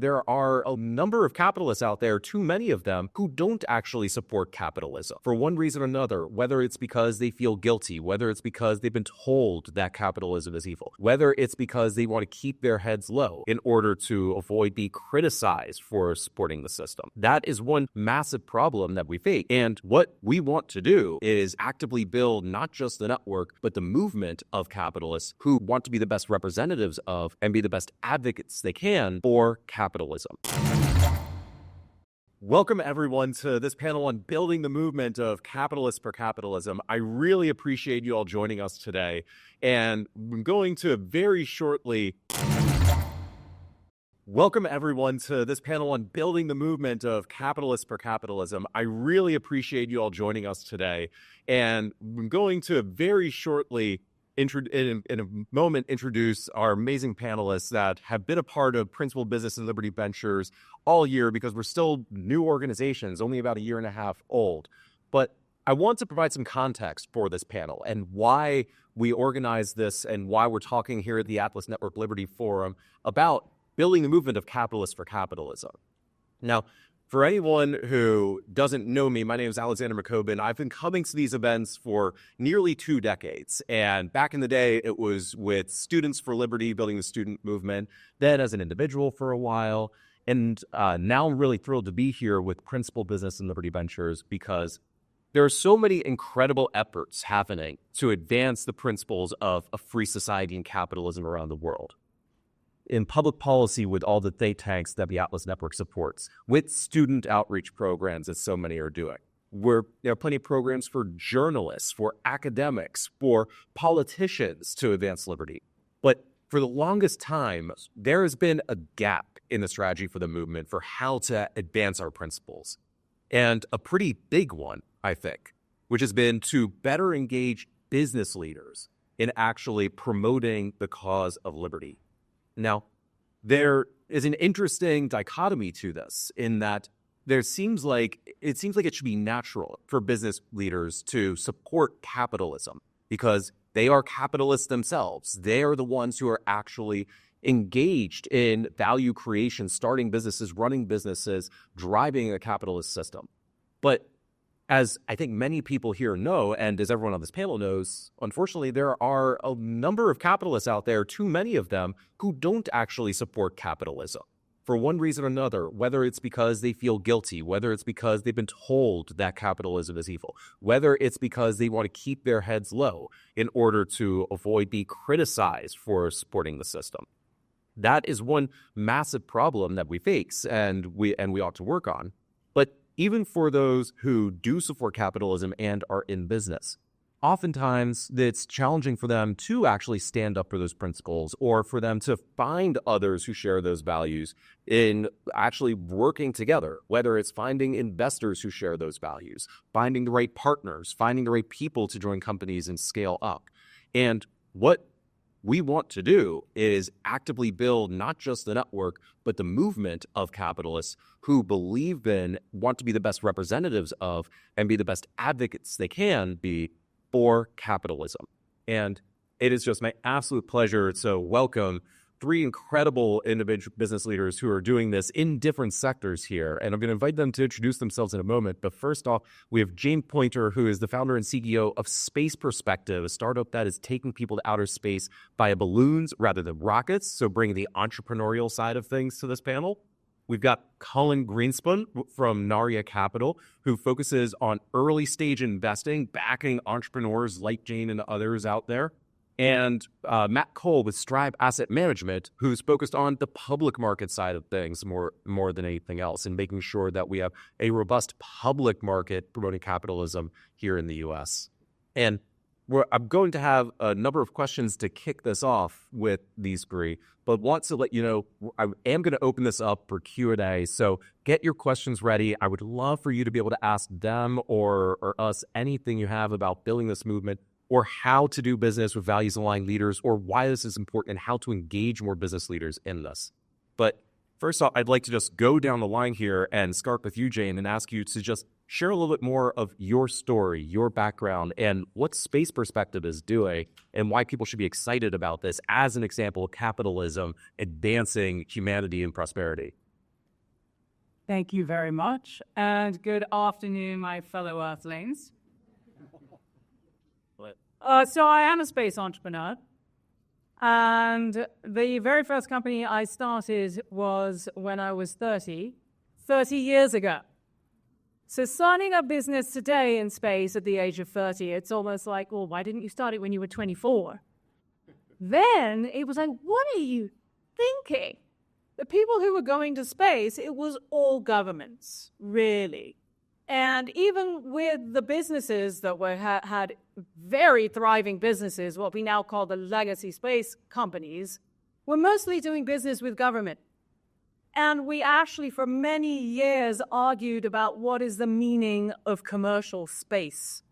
There are a number of capitalists out there, too many of them, who don't actually support capitalism for one reason or another, whether it's because they feel guilty, whether it's because they've been told that capitalism is evil, whether it's because they want to keep their heads low in order to avoid being criticized for supporting the system. That is one massive problem that we face. And what we want to do is actively build not just the network, but the movement of capitalists who want to be the best representatives of and be the best advocates they can for capitalism. Welcome, everyone, to this panel on building the movement of capitalists for capitalism. I really appreciate you all joining us today. And I'm going to very shortly... Welcome, everyone, to this panel on building the movement of capitalists for capitalism. I really appreciate you all joining us today. And I'm going to very shortly in a moment introduce our amazing panelists that have been a part of Principal Business and Liberty Ventures all year, because we're still new organizations, only about a year and a half old. But I want to provide some context for this panel and why we organized this and why we're talking here at the Atlas Network Liberty Forum about building the movement of capitalists for capitalism. Now, for anyone who doesn't know me, my name is Alexander McCobin. I've been coming to these events for nearly 2 decades. And back in the day, it was with Students for Liberty, building the student movement, then as an individual for a while. And now I'm really thrilled to be here with Principal Business and Liberty Ventures, because there are so many incredible efforts happening to advance the principles of a free society and capitalism around the world. In public policy, with all the think tanks that the Atlas Network supports, with student outreach programs that so many are doing. There are plenty of programs for journalists, for academics, for politicians to advance liberty. But for the longest time, there has been a gap in the strategy for the movement for how to advance our principles. And a pretty big one, I think, which has been to better engage business leaders in actually promoting the cause of liberty. Now, there is an interesting dichotomy to this, in that it seems like it should be natural for business leaders to support capitalism, because they are capitalists themselves. They are the ones who are actually engaged in value creation, starting businesses, running businesses, driving a capitalist system. But as I think many people here know, and as everyone on this panel knows, unfortunately, there are a number of capitalists out there, too many of them, who don't actually support capitalism for one reason or another, whether it's because they feel guilty, whether it's because they've been told that capitalism is evil, whether it's because they want to keep their heads low in order to avoid being criticized for supporting the system. That is one massive problem that we face and we ought to work on. But even for those who do support capitalism and are in business, oftentimes it's challenging for them to actually stand up for those principles, or for them to find others who share those values in actually working together, whether it's finding investors who share those values, finding the right partners, finding the right people to join companies and scale up. And what we want to do is actively build not just the network, but the movement of capitalists who believe in, want to be the best representatives of, and be the best advocates they can be for capitalism. And it is just my absolute pleasure to welcome 3 incredible individual business leaders who are doing this in different sectors here. And I'm going to invite them to introduce themselves in a moment. But first off, we have Jane Poynter, who is the founder and CEO of Space Perspective, a startup that is taking people to outer space via balloons rather than rockets. So bringing the entrepreneurial side of things to this panel. We've got Colin Greenspon from Narya Capital, who focuses on early stage investing, backing entrepreneurs like Jane and others out there. And Matt Cole with Strive Asset Management, who's focused on the public market side of things more than anything else, and making sure that we have a robust public market promoting capitalism here in the U.S. And I'm going to have a number of questions to kick this off with these 3, but want to let you know I am going to open this up for Q&A. So get your questions ready. I would love for you to be able to ask them or us anything you have about building this movement, or how to do business with values-aligned leaders, or why this is important and how to engage more business leaders in this. But first off, I'd like to just go down the line here and start with you, Jane, and ask you to just share a little bit more of your story, your background, and what Space Perspective is doing, and why people should be excited about this as an example of capitalism advancing humanity and prosperity. Thank you very much, and good afternoon, my fellow Earthlings. So I am a space entrepreneur, and the very first company I started was when I was 30 years ago. So starting a business today in space at the age of 30, it's almost like, well, why didn't you start it when you were 24? Then it was like, what are you thinking? The people who were going to space, it was all governments, really. And even with the businesses that had very thriving businesses, what we now call the legacy space companies, were mostly doing business with government. And we actually, for many years, argued about what is the meaning of commercial space.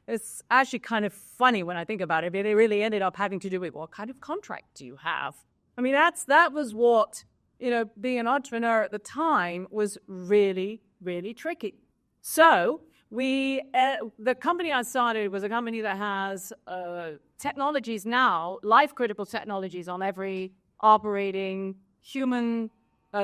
It's actually kind of funny when I think about it. It really ended up having to do with what kind of contract do you have? I mean, that was what, being an entrepreneur at the time was really, really tricky. So the company I started was a company that has technologies now, life-critical technologies on every operating human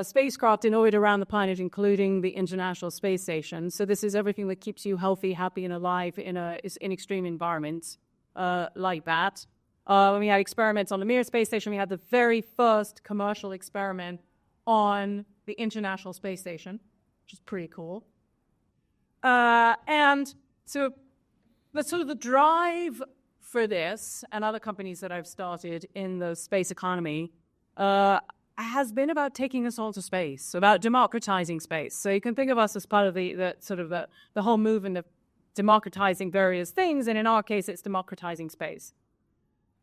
spacecraft in orbit around the planet, including the International Space Station. So this is everything that keeps you healthy, happy, and alive in extreme environments like that. When we had experiments on the Mir Space Station, we had the very first commercial experiment on the International Space Station, which is pretty cool. And so the drive for this and other companies that I've started in the space economy has been about taking us all to space, about democratizing space. So you can think of us as part of the whole movement of democratizing various things, and in our case, it's democratizing space.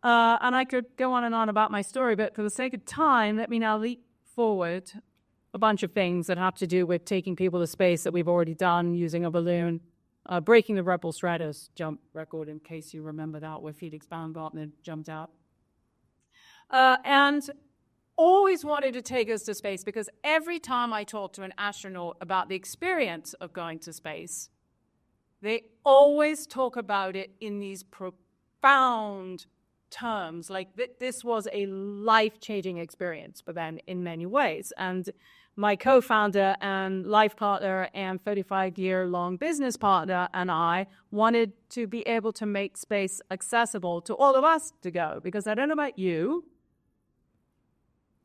And I could go on and on about my story, but for the sake of time, let me now leap forward a bunch of things that have to do with taking people to space that we've already done using a balloon, breaking the Rebel Stratus jump record, in case you remember that, where Felix Baumgartner jumped out. And always wanted to take us to space because every time I talk to an astronaut about the experience of going to space, they always talk about it in these profound terms, like this was a life-changing experience for them in many ways. And my co-founder and life partner and 35-year-long business partner and I wanted to be able to make space accessible to all of us to go, because I don't know about you,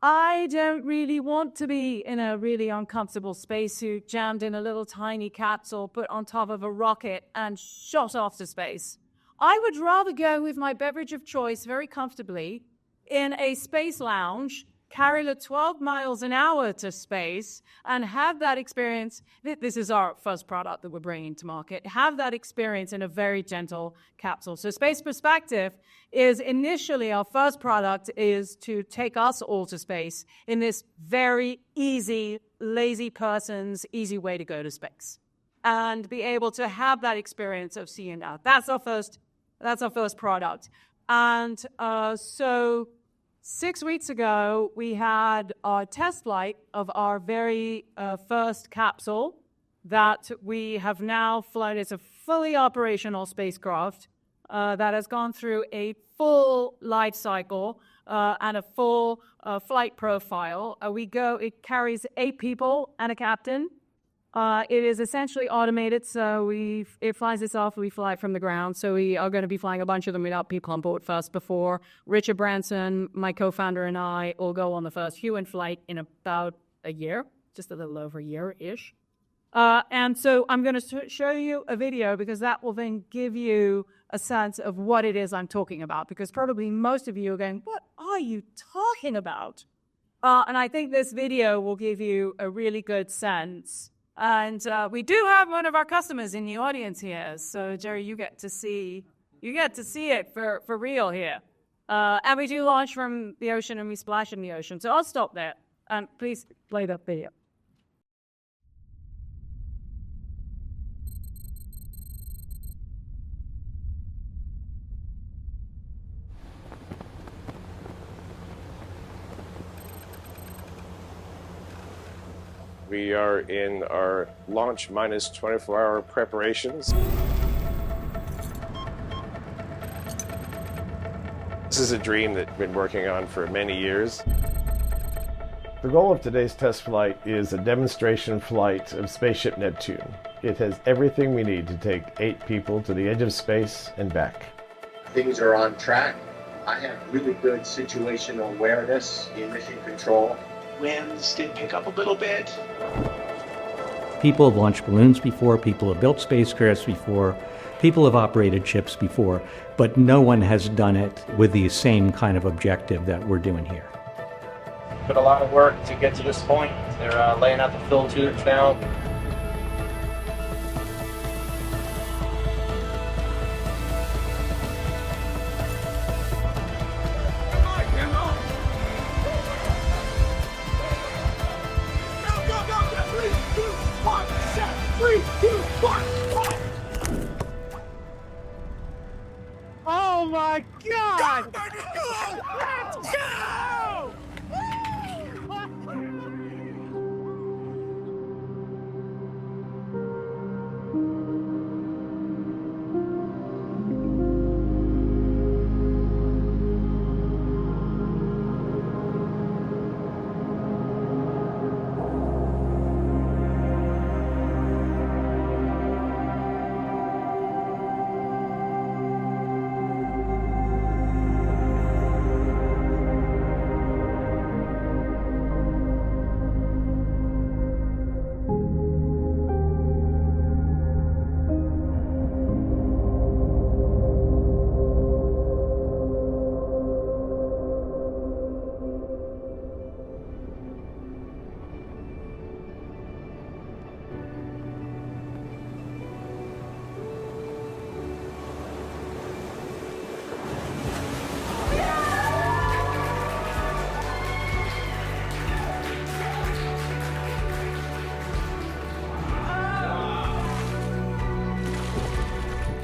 I don't really want to be in a really uncomfortable spacesuit jammed in a little tiny capsule put on top of a rocket and shot off to space. I would rather go with my beverage of choice very comfortably in a space lounge, carry it 12 miles an hour to space, and have that experience. This is our first product that we're bringing to market. Have that experience in a very gentle capsule. So Space Perspective is initially our first product is to take us all to space in this very easy, lazy person's easy way to go to space and be able to have that experience of seeing that. That's our first product. And so 6 weeks ago, we had our test flight of our very first capsule that we have now flown. It's a fully operational spacecraft that has gone through a full life cycle and a full flight profile. It carries 8 people and a captain. It is essentially automated, so it flies itself, we fly it from the ground. So we are going to be flying a bunch of them without people on board first before Richard Branson, my co-founder, and I will go on the first human flight in about a year, just a little over a year-ish. And so I'm going to show you a video because that will then give you a sense of what it is I'm talking about, because probably most of you are going, what are you talking about? And I think this video will give you a really good sense. And we do have one of our customers in the audience here. So Jerry, you get to see it for real here. And we do launch from the ocean and we splash in the ocean. So I'll stop there. And please play that video. We are in our launch minus 24-hour preparations. This is a dream that I've been working on for many years. The goal of today's test flight is a demonstration flight of Spaceship Neptune. It has everything we need to take 8 people to the edge of space and back. Things are on track. I have really good situational awareness in mission control. Winds did pick up a little bit. People have launched balloons before, people have built spacecrafts before, people have operated ships before, but no one has done it with the same kind of objective that we're doing here. Put a lot of work to get to this point. They're laying out the fill tubes now. Oh my God! Let's go!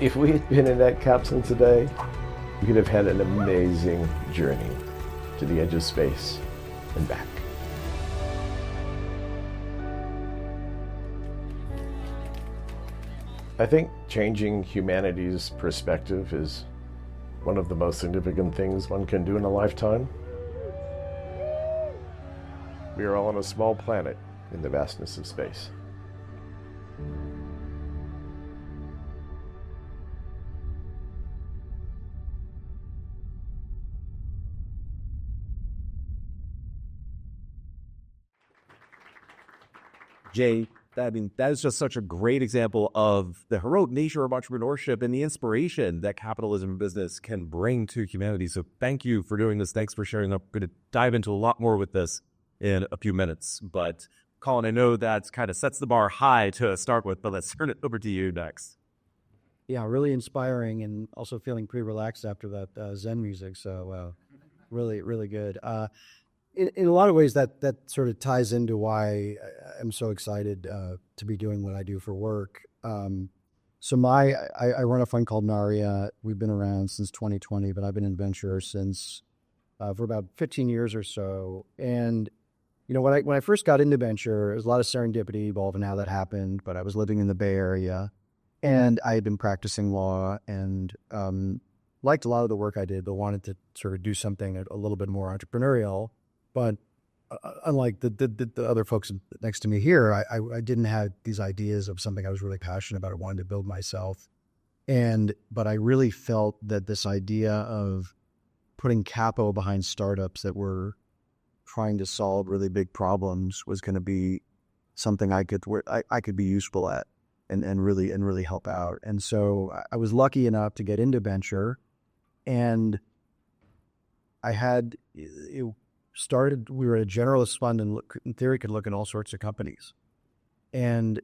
If we had been in that capsule today, we could have had an amazing journey to the edge of space and back. I think changing humanity's perspective is one of the most significant things one can do in a lifetime. We are all on a small planet in the vastness of space. Jay, that is just such a great example of the heroic nature of entrepreneurship and the inspiration that capitalism and business can bring to humanity. So thank you for doing this. Thanks for sharing. I'm going to dive into a lot more with this in a few minutes. But Colin, I know that kind of sets the bar high to start with, but let's turn it over to you next. Yeah, really inspiring and also feeling pretty relaxed after that Zen music. So really, really good. In a lot of ways, that sort of ties into why I'm so excited to be doing what I do for work. So I run a fund called Narya. We've been around since 2020, but I've been in venture since for about 15 years or so. And you know, when I first got into venture, there was a lot of serendipity involved in how that happened. But I was living in the Bay Area, and I had been practicing law and liked a lot of the work I did, but wanted to sort of do something a little bit more entrepreneurial. But unlike the other folks next to me here, I didn't have these ideas of something I was really passionate about or wanted to build myself. But I really felt that this idea of putting capital behind startups that were trying to solve really big problems was going to be something I could be useful at and really help out. And so I was lucky enough to get into venture, and I had we were a generalist fund and in theory could look at all sorts of companies. And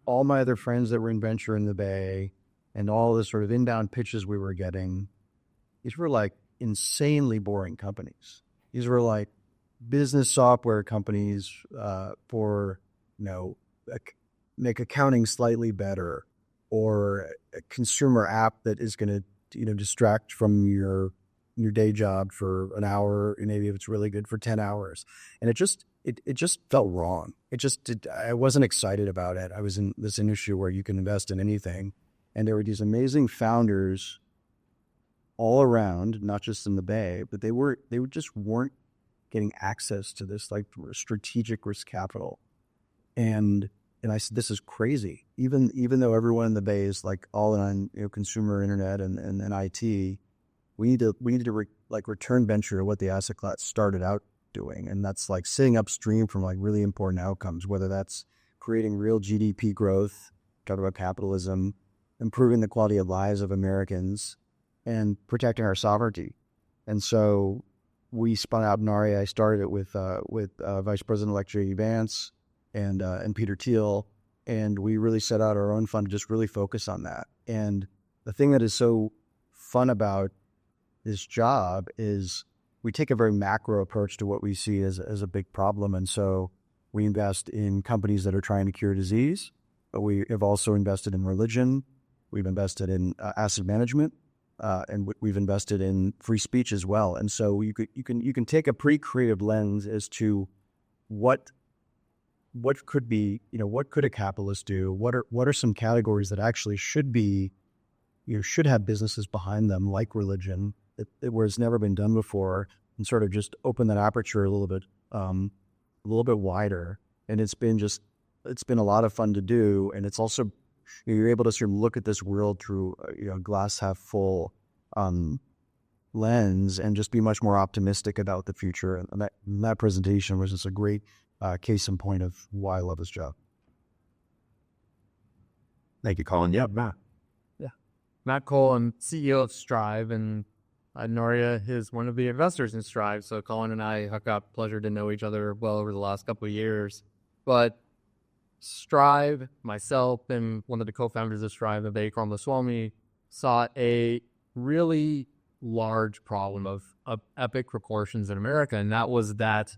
all my other friends that were in venture in the Bay and all the sort of inbound pitches we were getting, these were like insanely boring companies. These were like business software companies for, make accounting slightly better, or a consumer app that is going to, distract from your day job for an hour, and maybe if it's really good for 10 hours. And it just felt wrong. I wasn't excited about it. I was in this industry where you can invest in anything. And there were these amazing founders all around, not just in the Bay, but they just weren't getting access to this like strategic risk capital. And I said, this is crazy. Even though everyone in the Bay is like all in on consumer internet and IT, we need to return venture to what the asset class started out doing, and that's like sitting upstream from like really important outcomes, whether that's creating real GDP growth, talk about capitalism, improving the quality of lives of Americans, and protecting our sovereignty. And so we spun out Narya. I started it with Vice President-elect J.D. Vance and Peter Thiel, and we really set out our own fund to just really focus on that. And the thing that is so fun about this job is we take a very macro approach to what we see as a big problem. And so we invest in companies that are trying to cure disease, but we have also invested in religion. We've invested in asset management, and we've invested in free speech as well. And so you can take a pretty creative lens as to what could be, what could a capitalist do? What are some categories that actually should have businesses behind them, like religion, where it's never been done before, and sort of just open that aperture a little bit wider. And it's been a lot of fun to do. And it's also, you're able to sort of look at this world through a glass half full lens and just be much more optimistic about the future. And that presentation was just a great case in point of why I love this job. Thank you, Colin. Yeah, Matt. Yeah. Matt Cole, I'm CEO of Strive, and Narya is one of the investors in Strive. So Colin and I have got pleasure to know each other well over the last couple of years. But Strive, myself, and one of the co-founders of Strive, Vivek Ramaswamy, saw a really large problem of epic proportions in America, and that was that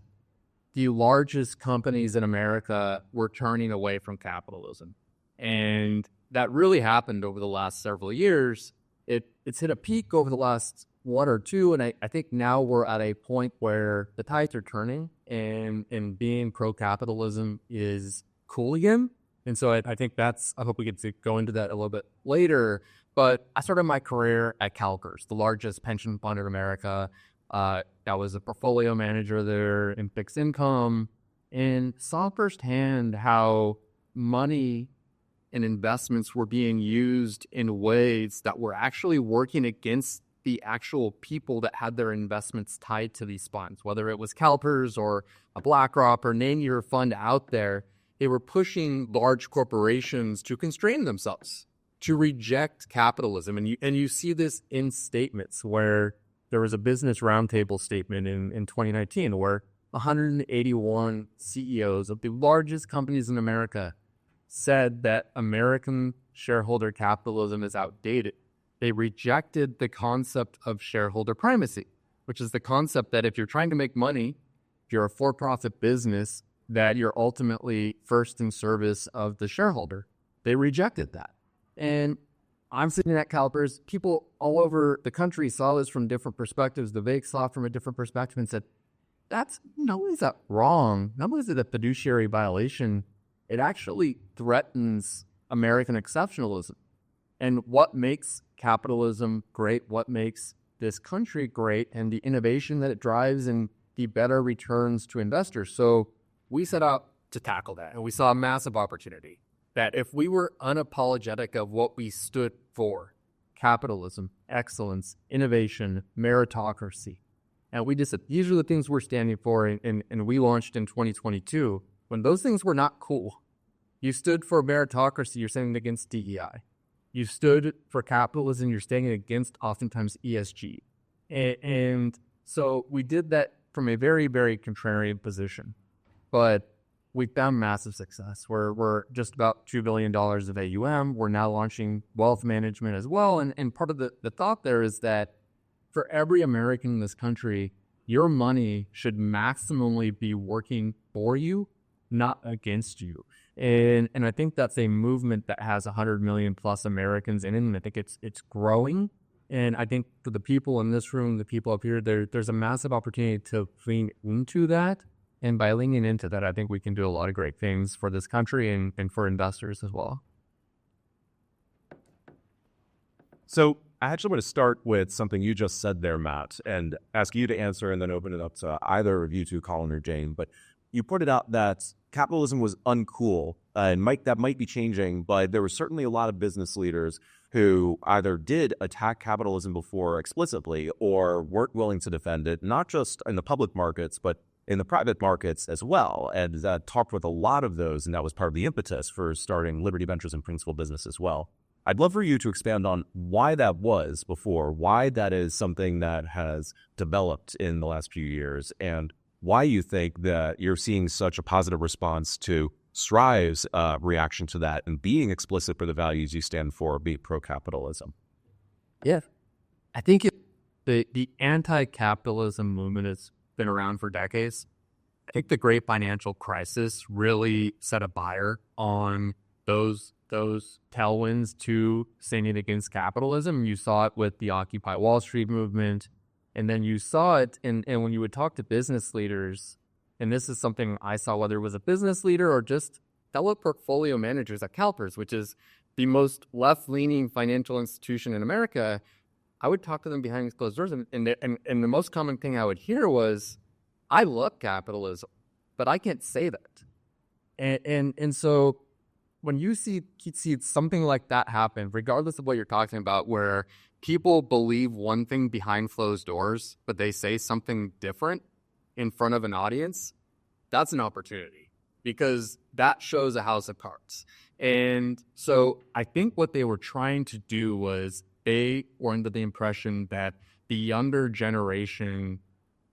the largest companies in America were turning away from capitalism. And that really happened over the last several years. It's hit a peak over the last one or two, and I think now we're at a point where the tides are turning, and being pro-capitalism is cool again. And so I think I hope we get to go into that a little bit later. But I started my career at CalPERS, the largest pension fund in America. I was a portfolio manager there in fixed income, and saw firsthand how money and investments were being used in ways that were actually working against the actual people that had their investments tied to these funds, whether it was CalPERS or a BlackRock or name your fund out there. They were pushing large corporations to constrain themselves, to reject capitalism. And you see this in statements where there was a business roundtable statement in 2019 where 181 CEOs of the largest companies in America said that American shareholder capitalism is outdated. They rejected the concept of shareholder primacy, which is the concept that if you're trying to make money, if you're a for-profit business, that you're ultimately first in service of the shareholder. They rejected that. And I'm sitting at CalPERS. People all over the country saw this from different perspectives. Vivek saw it from a different perspective and said, not only is that wrong, not only is it a fiduciary violation, it actually threatens American exceptionalism. And what makes capitalism great, what makes this country great, and the innovation that it drives and the better returns to investors. So we set out to tackle that, and we saw a massive opportunity that if we were unapologetic of what we stood for, capitalism, excellence, innovation, meritocracy, and we just said, these are the things we're standing for, and we launched in 2022, when those things were not cool. You stood for meritocracy, you're standing against DEI. You stood for capitalism, you're standing against oftentimes ESG. And so we did that from a very, very contrarian position. But we found massive success. We're just about $2 billion of AUM. We're now launching wealth management as well. And part of the thought there is that for every American in this country, your money should maximally be working for you, not against you. And I think that's a movement that has 100 million plus Americans in it, and I think it's growing. And I think for the people in this room, the people up here, there's a massive opportunity to lean into that. And by leaning into that, I think we can do a lot of great things for this country and for investors as well. So I actually want to start with something you just said there, Matt, and ask you to answer and then open it up to either of you two, Colin or Jane. But you pointed out that capitalism was uncool, and that might be changing, but there were certainly a lot of business leaders who either did attack capitalism before explicitly or weren't willing to defend it, not just in the public markets, but in the private markets as well, and talked with a lot of those, and that was part of the impetus for starting Liberty Ventures and Principal Business as well. I'd love for you to expand on why that was before, why that is something that has developed in the last few years, and why you think that you're seeing such a positive response to Strive's reaction to that and being explicit for the values you stand for, be pro-capitalism. Yeah. I think the anti-capitalism movement has been around for decades. I think the great financial crisis really set a fire on those tailwinds to standing against capitalism. You saw it with the Occupy Wall Street movement, and then you saw it and when you would talk to business leaders, and this is something I saw, whether it was a business leader or just fellow portfolio managers at CalPERS, which is the most left-leaning financial institution in America. I would talk to them behind closed doors, and the most common thing I would hear was, I love capitalism, but I can't say that. And so when you see something like that happen, regardless of what you're talking about, where people believe one thing behind closed doors, but they say something different in front of an audience, that's an opportunity, because that shows a house of cards. And so I think what they were trying to do was they were under the impression that the younger generation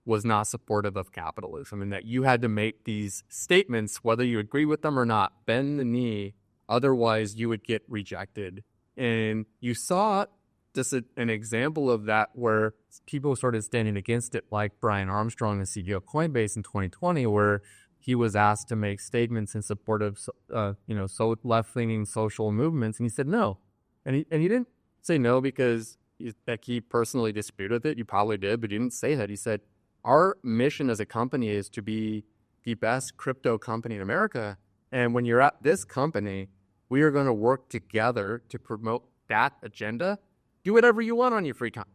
was not supportive of capitalism and that you had to make these statements, whether you agree with them or not, bend the knee, otherwise you would get rejected. And you saw just an example of that where people started standing against it, like Brian Armstrong, the CEO of Coinbase in 2020, where he was asked to make statements in support of, so left-leaning social movements, and he said no. And he didn't say no because he personally disagreed with it. You probably did, but he didn't say that. He said, our mission as a company is to be the best crypto company in America. And when you're at this company, we are going to work together to promote that agenda. Do whatever you want on your free time.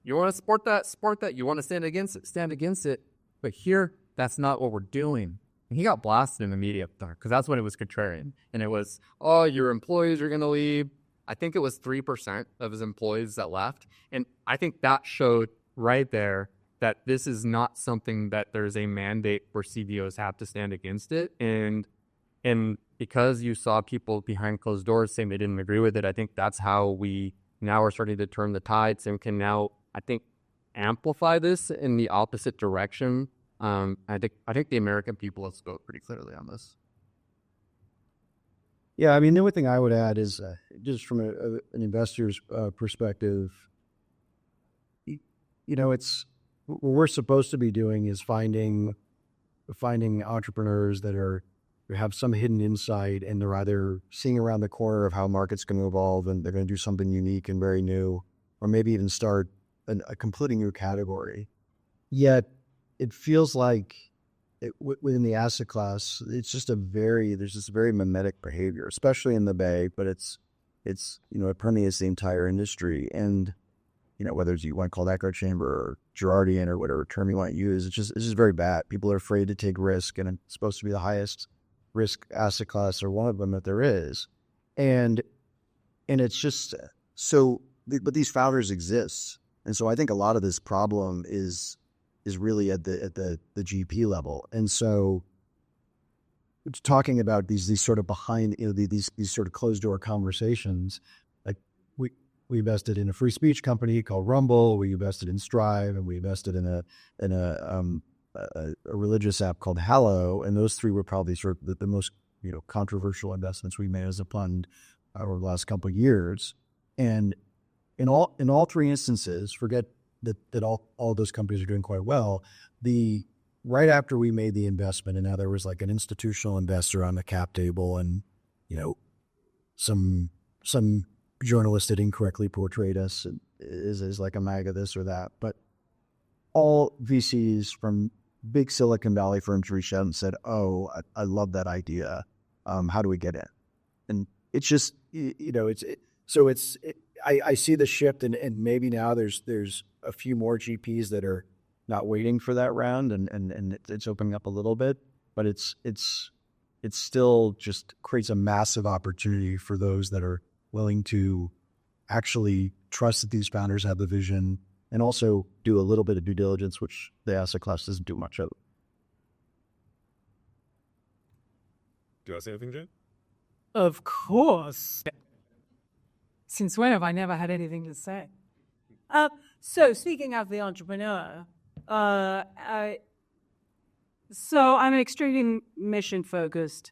You want to support that. You want to stand against it. But here, that's not what we're doing. And he got blasted in the media because that's when it was contrarian. And it was, oh, your employees are going to leave. I think it was 3% of his employees that left. And I think that showed right there that this is not something that there's a mandate where CEOs have to stand against it. And because you saw people behind closed doors saying they didn't agree with it, I think that's how we now are starting to turn the tides and can now, I think, amplify this in the opposite direction. I think the American people have spoke pretty clearly on this. Yeah, I mean, the only thing I would add is just from an investor's perspective, it's what we're supposed to be doing is finding entrepreneurs that have some hidden insight, and they're either seeing around the corner of how markets going to evolve and they're going to do something unique and very new, or maybe even start a completely new category. Yet it feels like within the asset class, it's just there's this very mimetic behavior, especially in the Bay, but it permeates the entire industry. And whether you want to call it echo chamber or Girardian or whatever term you want to use, it's just very bad. People are afraid to take risk, and it's supposed to be the highest risk asset class, or one of them that there is. And it's just so, but these founders exist. And so I think a lot of this problem is really at the GP level. And so talking about these sort of behind, these sort of closed door conversations, like we invested in a free speech company called Rumble, we invested in Strive, and we invested in a religious app called Hallow, and those three were probably sort of the most controversial investments we made as a fund over the last couple of years. And in all three instances, forget that all those companies are doing quite well. Right after we made the investment, and now there was like an institutional investor on the cap table, and some journalist that incorrectly portrayed us as like a MAGA this or that, but all VCs from big Silicon Valley firms reached out and said, "Oh, I love that idea. How do we get in?" And it's just, I see the shift, and maybe now there's a few more GPs that are not waiting for that round, and it's opening up a little bit, but it's still just creates a massive opportunity for those that are willing to actually trust that these founders have the vision and also do a little bit of due diligence, which the asset class doesn't do much of. Do you want to say anything, Jane? Of course. Since when have I never had anything to say? So speaking of the entrepreneur, so I'm an extremely mission-focused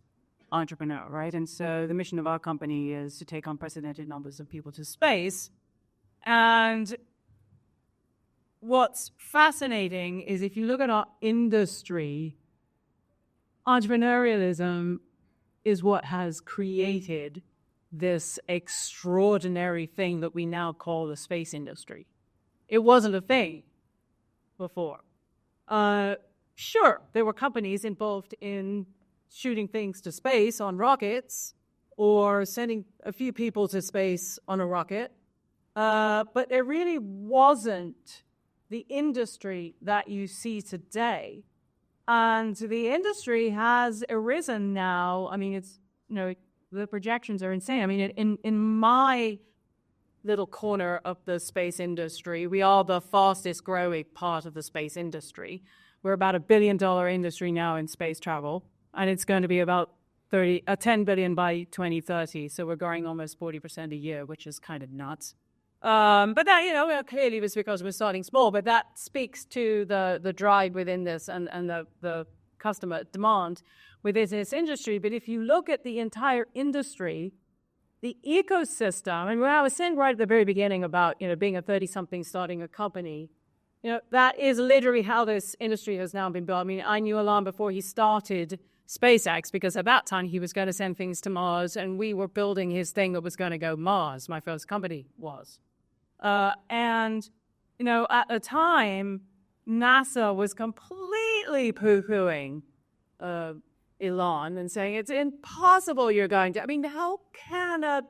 entrepreneur, right? And so the mission of our company is to take unprecedented numbers of people to space. And what's fascinating is if you look at our industry, entrepreneurialism is what has created this extraordinary thing that we now call the space industry. It wasn't a thing before. Sure, there were companies involved in shooting things to space on rockets or sending a few people to space on a rocket, but it really wasn't the industry that you see today. And the industry has arisen now. I mean, it's, the projections are insane. I mean, in my little corner of the space industry, we are the fastest growing part of the space industry. We're about $1 billion industry now in space travel, and it's going to be about 10 billion by 2030. So we're growing almost 40% a year, which is kind of nuts. But that, clearly was because we're starting small, but that speaks to the drive within this and the customer demand within this industry. But if you look at the entire industry, the ecosystem, and when I was saying right at the very beginning about, being a 30-something starting a company, that is literally how this industry has now been built. I mean, I knew Alon before he started SpaceX because at that time he was going to send things to Mars, and we were building his thing that was going to go Mars. My first company was. And at the time, NASA was completely poo-pooing Elon and saying, it's impossible you're going to. I mean, how can a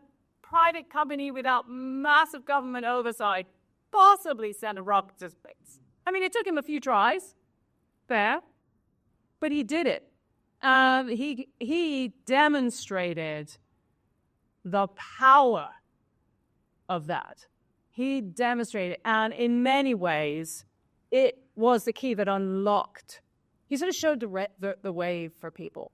private company without massive government oversight possibly send a rocket to space? I mean, it took him a few tries, fair, but he did it. He demonstrated the power of that. He demonstrated, and in many ways, it was the key that unlocked. He sort of showed the way for people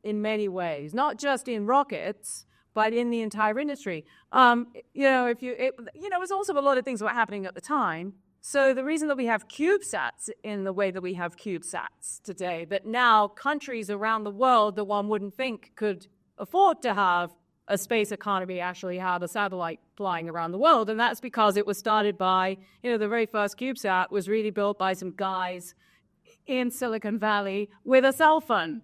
in many ways, not just in rockets, but in the entire industry. It was also a lot of things that were happening at the time. So the reason that we have CubeSats in the way that we have CubeSats today, that now countries around the world that one wouldn't think could afford to have a space economy actually have a satellite flying around the world. And that's because it was started by, the very first CubeSat was really built by some guys in Silicon Valley with a cell phone.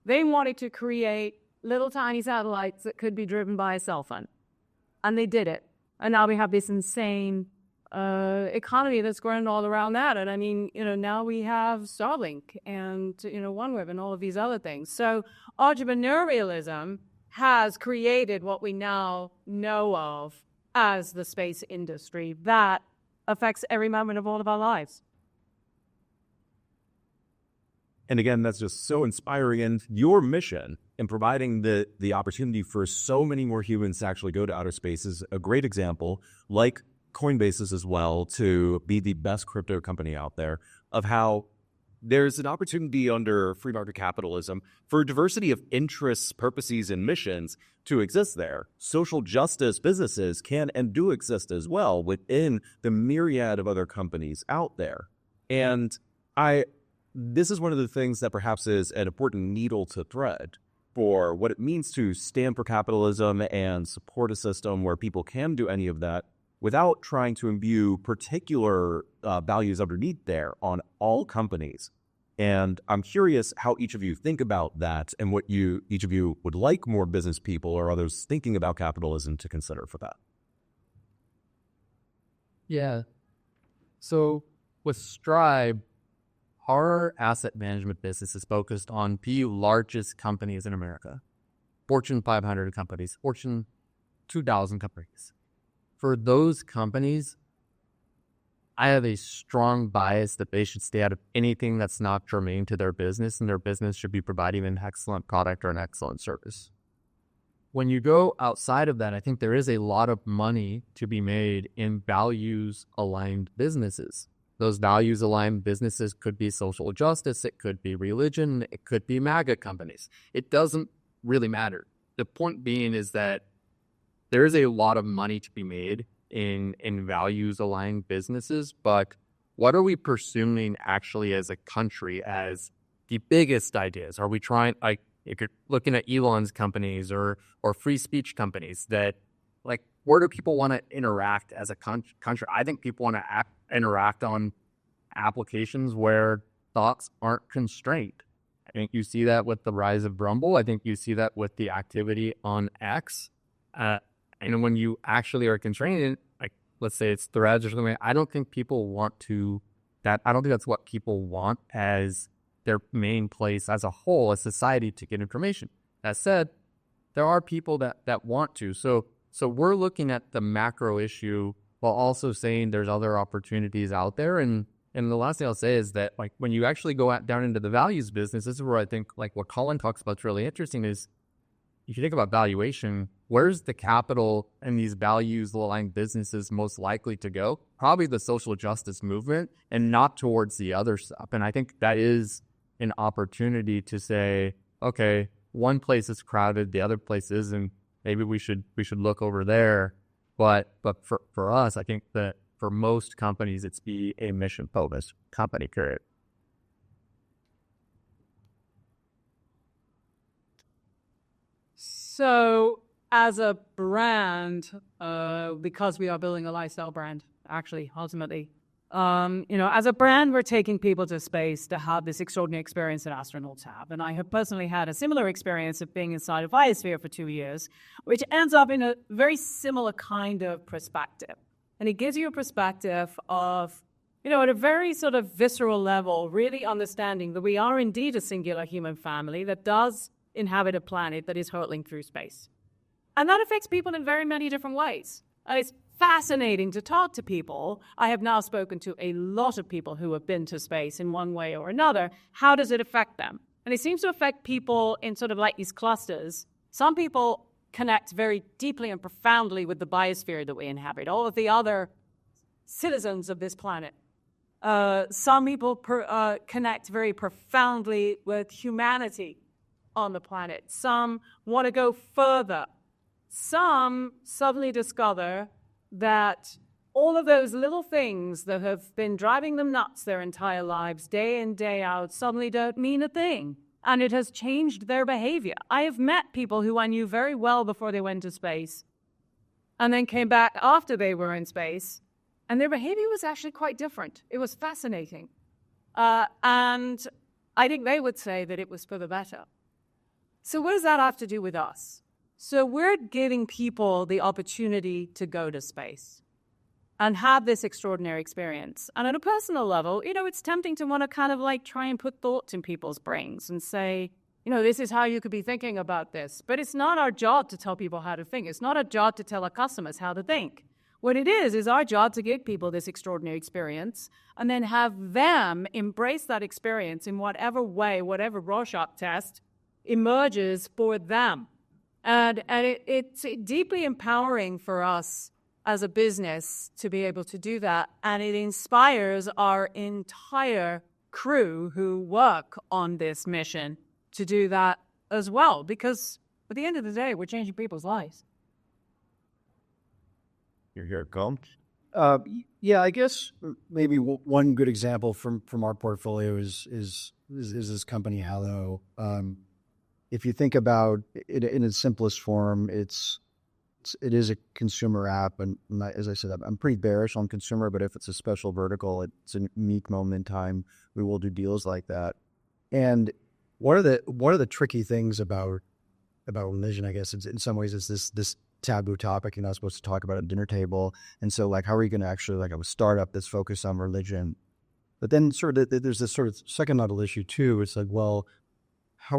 They wanted to create little tiny satellites that could be driven by a cell phone. And they did it. And now we have this insane economy that's grown all around that. And I mean, now we have Starlink and, OneWeb and all of these other things. So entrepreneurialism has created what we now know of as the space industry that affects every moment of all of our lives. And again, that's just so inspiring. And your mission in providing the opportunity for so many more humans to actually go to outer space is a great example, like Coinbase's as well, to be the best crypto company out there, of how there's an opportunity under free market capitalism for diversity of interests, purposes, and missions to exist there. Social justice businesses can and do exist as well within the myriad of other companies out there. And this is one of the things that perhaps is an important needle to thread for what it means to stand for capitalism and support a system where people can do any of that without trying to imbue particular values underneath there on all companies. And I'm curious how each of you think about that and what each of you would like more business people or others thinking about capitalism to consider for that. Yeah. So with Strive, our asset management business is focused on the largest companies in America. Fortune 500 companies, Fortune 2000 companies. for those companies, I have a strong bias that they should stay out of anything that's not germane to their business, and their business should be providing an excellent product or an excellent service. When you go outside of that, I think there is a lot of money to be made in values-aligned businesses. Those values-aligned businesses could be social justice, it could be religion, it could be MAGA companies. It doesn't really matter. The point being is that there is a lot of money to be made in values-aligned businesses, but what are we pursuing actually as a country as the biggest ideas? Are we trying, like, if you're looking at Elon's companies or free speech companies, that, like, where do people want to interact as a country? I think people want to interact on applications where thoughts aren't constrained. I think you see that with the rise of Rumble. I think you see that with the activity on X. And when you actually are constrained, like, let's say it's threads or something, I don't think people want to, I don't think that's what people want as their main place as a whole, as society, to get information. That said, there are people that want to. So we're looking at the macro issue while also saying there's other opportunities out there. And the last thing I'll say is that, like, when you actually go down into the values business, this is where I think, like, what Colin talks about is really interesting is, if you think about valuation, where's the capital in these values-aligned businesses most likely to go? Probably the social justice movement, and not towards the other stuff. And I think that is an opportunity to say, okay, one place is crowded, the other place isn't. Maybe we should look over there. But for us, I think that for most companies, it's be a mission-focused company, period. So as a brand, because we are building a lifestyle brand, actually, ultimately, as a brand, we're taking people to space to have this extraordinary experience that astronauts have. And I have personally had a similar experience of being inside a biosphere for 2 years, which ends up in a very similar kind of perspective. And it gives you a perspective of, at a very sort of visceral level, really understanding that we are indeed a singular human family that does inhabit a planet that is hurtling through space. And that affects people in very many different ways. And it's fascinating to talk to people. I have now spoken to a lot of people who have been to space in one way or another. How does it affect them? And it seems to affect people in sort of like these clusters. Some people connect very deeply and profoundly with the biosphere that we inhabit, all of the other citizens of this planet. Some people connect very profoundly with humanity on the planet. Some want to go further. Some suddenly discover that all of those little things that have been driving them nuts their entire lives, day in, day out, suddenly don't mean a thing. And it has changed their behavior. I have met people who I knew very well before they went to space and then came back after they were in space, and their behavior was actually quite different. It was fascinating. And I think they would say that it was for the better. So what does that have to do with us? So we're giving people the opportunity to go to space and have this extraordinary experience. And at a personal level, it's tempting to want to kind of like try and put thoughts in people's brains and say, this is how you could be thinking about this. But it's not our job to tell people how to think. It's not our job to tell our customers how to think. What it is our job to give people this extraordinary experience and then have them embrace that experience in whatever way, whatever Rorschach test emerges for them. And it's deeply empowering for us as a business to be able to do that. And it inspires our entire crew who work on this mission to do that as well. Because at the end of the day, we're changing people's lives. You're here, Colin. Yeah, I guess maybe one good example from our portfolio is this company, Hello. If you think about it in its simplest form, it is a consumer app, and as I said, I'm pretty bearish on consumer. But if it's a special vertical, it's a unique moment in time. We will do deals like that. And what are the tricky things about religion? I guess in some ways it's this taboo topic. You're not supposed to talk about at a dinner table. And so, like, how are you going to actually, like, a startup that's focused on religion? But then sort of there's this sort of second level issue too. It's like, well, how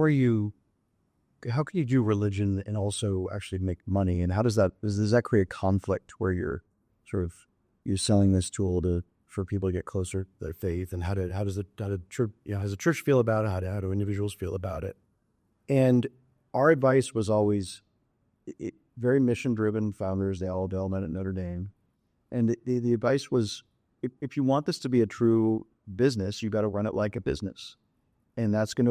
can you do religion and also actually make money? And how does that create conflict where you're sort of you're selling this tool for people to get closer to their faith, and how does church, how does the church feel about it? How do individuals feel about it? And our advice was always very mission-driven founders. They all met at Notre Dame. And the advice was, if you want this to be a true business, you got to run it like a business. And that's going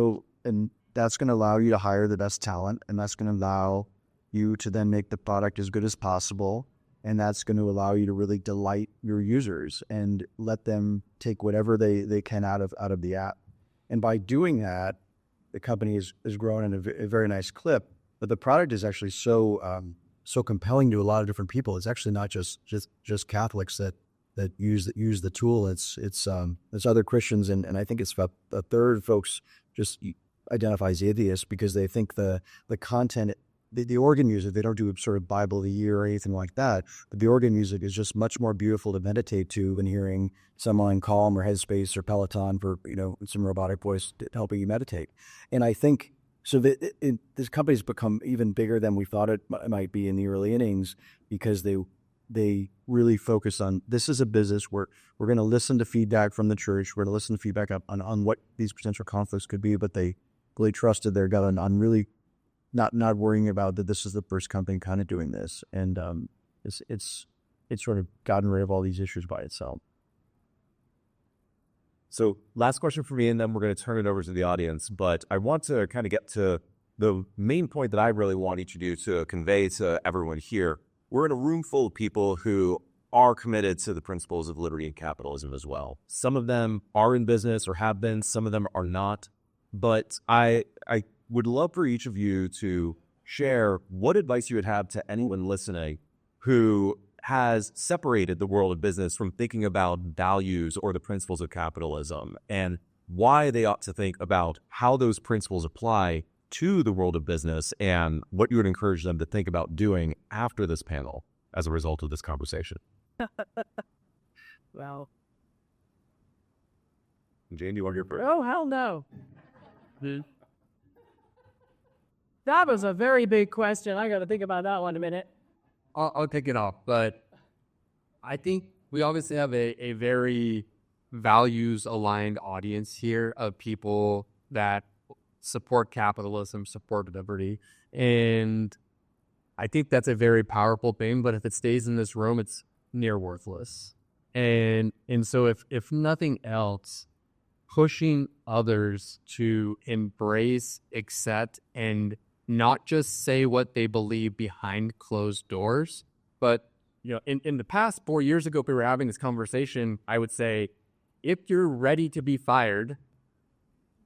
to allow you to hire the best talent, and that's going to allow you to then make the product as good as possible. And that's going to allow you to really delight your users and let them take whatever they can out of the app. And by doing that, the company is growing in a very nice clip. But the product is actually so compelling to a lot of different people. It's actually not just Catholics that use the tool. It's other Christians, and I think it's about a third of folks just identify as atheists because they think the content, the organ music, they don't do sort of Bible of the year or anything like that, but the organ music is just much more beautiful to meditate to than hearing someone Calm or Headspace or Peloton for some robotic voice helping you meditate. And I think so that this company's become even bigger than we thought it might be in the early innings, because they really focus on, this is a business where we're going to listen to feedback from the church. We're going to listen to feedback on what these potential conflicts could be, but they really trusted their gut on really not worrying about that this is the first company kind of doing this. And it's sort of gotten rid of all these issues by itself. So last question for me, and then we're going to turn it over to the audience. But I want to kind of get to the main point that I really want each of you to convey to everyone here. We're in a room full of people who are committed to the principles of liberty and capitalism as well. Some of them are in business or have been, some of them are not. But I would love for each of you to share what advice you would have to anyone listening who has separated the world of business from thinking about values or the principles of capitalism, and why they ought to think about how those principles apply to the world of business, and what you would encourage them to think about doing after this panel as a result of this conversation. Well, Jane, do you want to go first? oh, hell no. That was a very big question. I got to think about that one a minute. I'll kick it off, but I think we obviously have a very values-aligned audience here of people that support capitalism, support liberty, and I think that's a very powerful thing. But if it stays in this room, it's near worthless. And so if nothing else, pushing others to embrace, accept, and not just say what they believe behind closed doors, but in the past 4 years ago, if we were having this conversation, I would say, if you're ready to be fired,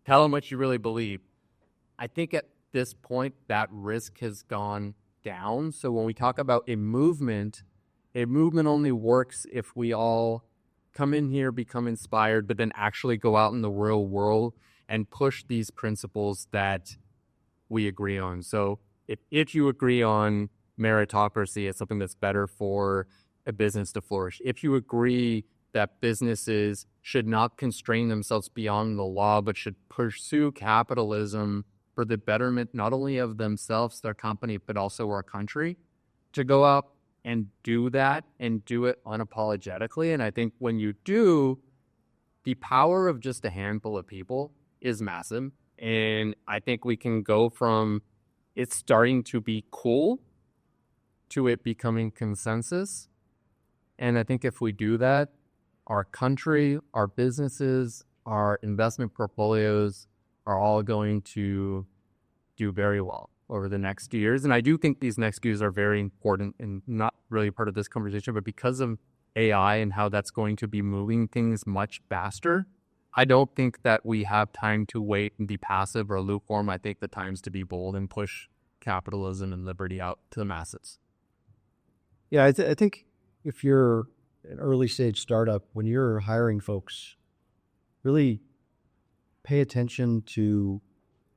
tell them what you really believe. I think at this point, that risk has gone down. So when we talk about a movement only works if we all come in here, become inspired, but then actually go out in the real world and push these principles that we agree on. So if you agree on meritocracy as something that's better for a business to flourish, if you agree that businesses should not constrain themselves beyond the law, but should pursue capitalism for the betterment not only of themselves, their company, but also our country, to go out and do that and do it unapologetically. And I think when you do, the power of just a handful of people is massive. And I think we can go from it starting to be cool to it becoming consensus. And I think if we do that, our country, our businesses, our investment portfolios are all going to do very well over the next years. And I do think these next years are very important and not really part of this conversation, but because of AI and how that's going to be moving things much faster, I don't think that we have time to wait and be passive or lukewarm. I think the time's to be bold and push capitalism and liberty out to the masses. Yeah, I think if you're an early stage startup, when you're hiring folks, really pay attention to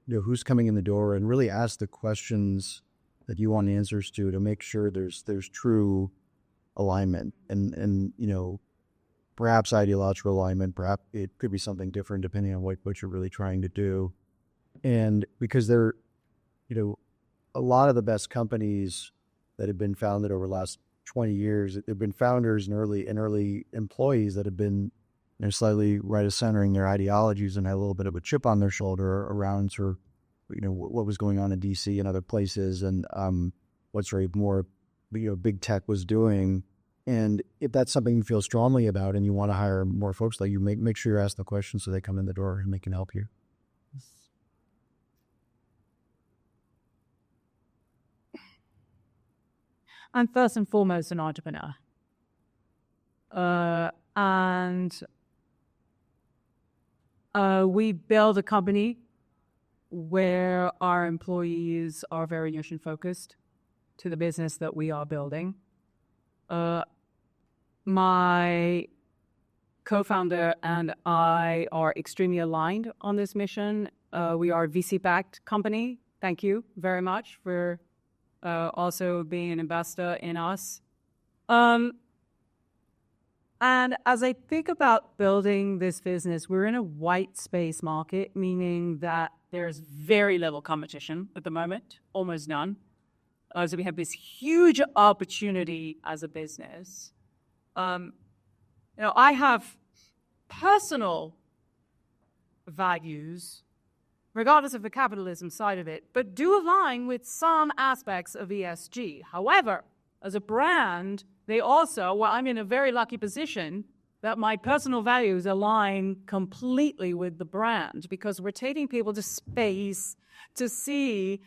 who's coming in the door and really ask the questions that you want answers to make sure there's true alignment and perhaps ideological alignment, perhaps it could be something different depending on what you're really trying to do. And because a lot of the best companies that have been founded over the last 20 years. There have been founders and early employees that have been slightly right of centering their ideologies and had a little bit of a chip on their shoulder around sort of, what was going on in DC and other places, and what sort of more, big tech was doing. And if that's something you feel strongly about and you want to hire more folks like you, make sure you ask the questions so they come in the door and they can help you. I'm first and foremost an entrepreneur. We build a company where our employees are very mission focused to the business that we are building. My co-founder and I are extremely aligned on this mission. We are a VC-backed company. Thank you very much for also being an investor in us. And as I think about building this business, we're in a white space market, meaning that there's very little competition at the moment, almost none. So we have this huge opportunity as a business. I have personal values, regardless of the capitalism side of it, but do align with some aspects of ESG. However, as a brand, I'm in a very lucky position that my personal values align completely with the brand, because we're taking people to space to see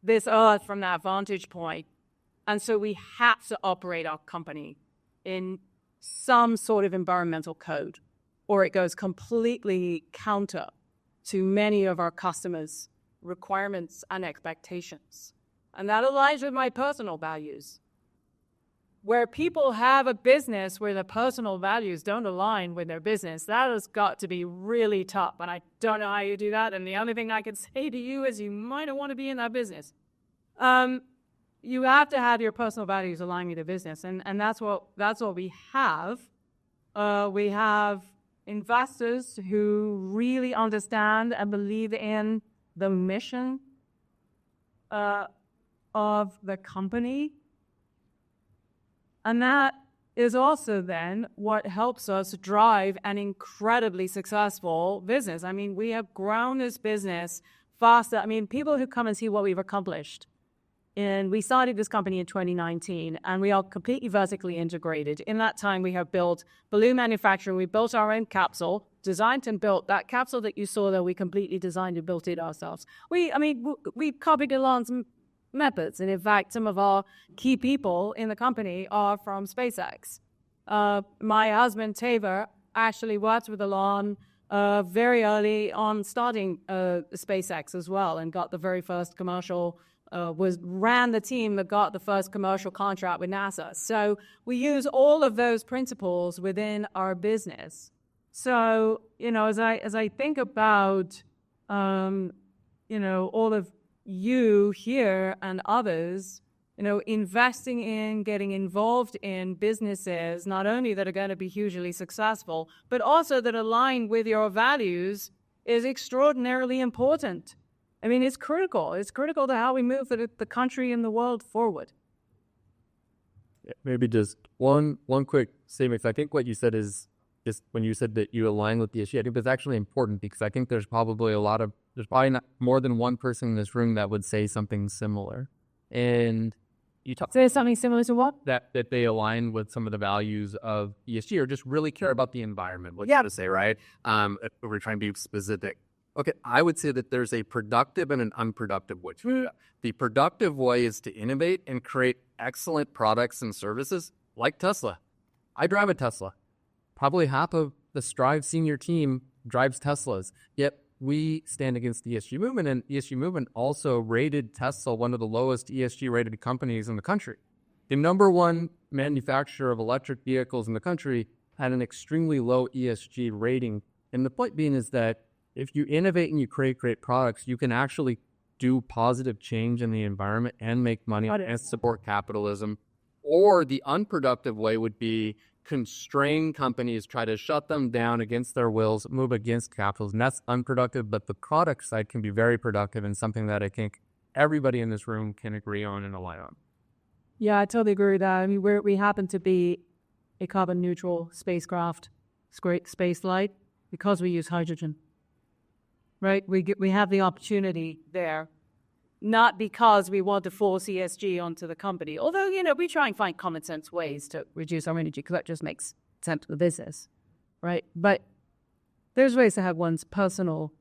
this earth from that vantage point. And so we have to operate our company in some sort of environmental code, or it goes completely counter to many of our customers' requirements and expectations. And that aligns with my personal values. Where people have a business where their personal values don't align with their business, that has got to be really tough. And I don't know how you do that. And the only thing I can say to you is you might not want to be in that business. You have to have your personal values align with the business. And that's what we have. We have investors who really understand and believe in the mission of the company. And that is also then what helps us drive an incredibly successful business. I mean, we have grown this business faster. I mean, people who come and see what we've accomplished. And we started this company in 2019, and we are completely vertically integrated. In that time, we have built balloon manufacturing. We built our own capsule, designed and built that capsule that you saw there. We completely designed and built it ourselves. We copied Elon's methods. And in fact, some of our key people in the company are from SpaceX. My husband, Taver, actually worked with Elon very early on starting SpaceX as well, and got the very first commercial, ran the team that got the first commercial contract with NASA. So we use all of those principles within our business. So, as I think about, all of you here and others, investing in, getting involved in businesses, not only that are going to be hugely successful, but also that align with your values, is extraordinarily important. I mean, it's critical. It's critical to how we move the country and the world forward. Maybe just one quick statement. I think what you said is just when you said that you align with the issue, I think that's actually important, because I think there's probably not more than one person in this room that would say something similar. And you say something similar to what? That they align with some of the values of ESG, or just really care about the environment. What you to say, right? If we're trying to be specific. Okay, I would say that there's a productive and an unproductive way. The productive way is to innovate and create excellent products and services like Tesla. I drive a Tesla. Probably half of the Strive senior team drives Teslas. Yet we stand against the ESG movement, and the ESG movement also rated Tesla one of the lowest ESG rated companies in the country. The number one manufacturer of electric vehicles in the country had an extremely low ESG rating. And the point being is that if you innovate and you create great products, you can actually do positive change in the environment and make money and support capitalism. Or the unproductive way would be constrain companies, try to shut them down against their wills, move against capitalism. That's unproductive, but the product side can be very productive, and something that I think everybody in this room can agree on and align on. Yeah, I totally agree with that. I mean, we happen to be a carbon neutral spacecraft, space flight, because we use hydrogen, right? We have the opportunity there, not because we want to force ESG onto the company. Although, we try and find common sense ways to reduce our energy because that just makes sense to the business, right? But there's ways to have one's personal